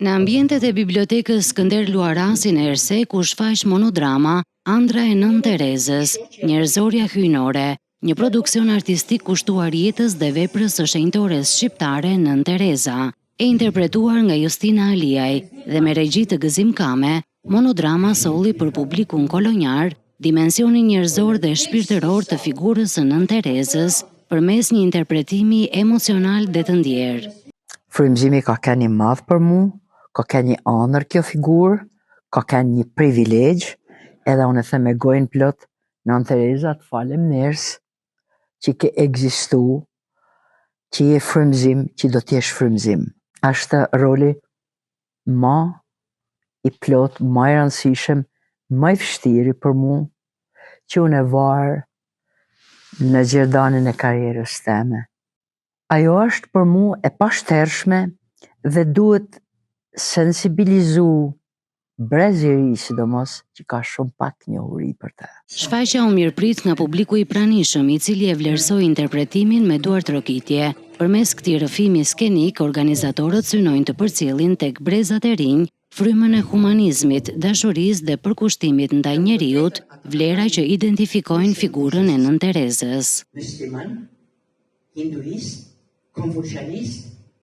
Në ambientet e bibliotekës Skënder Luarasi në Ersek u shfaq monodrama Andra e Nën Terezës, Njerëzorja hyjnore, një produksion artistik kushtuar jetës dhe veprës së shenjtores shqiptare Nën Tereza, e interpretuar nga Justina Aliaj dhe me regji të Gëzim Kame. Monodrama solli për publikun kolonjar dimensionin njerëzor dhe shpirtëror të figurës së Nën Terezës përmes një interpretimi emocional dhe të ndjerë. Frymëzimi ka qenë i madh për mu, ka qenë një honor kjo figurë, ka qenë një privilegj, edhe unë e them me gojën plot, Nën Tereza të falem njerëz që ke ekzistu, që je frymëzim, që do t'jesh frymëzim. Ashtë roli ma i plot, ma i rëndësishëm, ma i vështiri për mu, që unë e varë në gjerdanin e karrierës teme. Ajo është për mu e pashtershme dhe duhet sensibilizu brezëri sidomos që ka shumë pak njohuri për të. Shfaqja u mirëprit nga publiku i pranishëm, i cili e vlerësoi interpretimin me duar trokitje. Përmes këtij rrëfimi skenik, organizatorët synojnë të përcjellin tek brezat e rinj frymën e humanizmit, dashurisë dhe përkushtimit ndaj njeriut, vlera që identifikojnë figurën e Nën Terezës. Musliman, hinduist, konfucianist,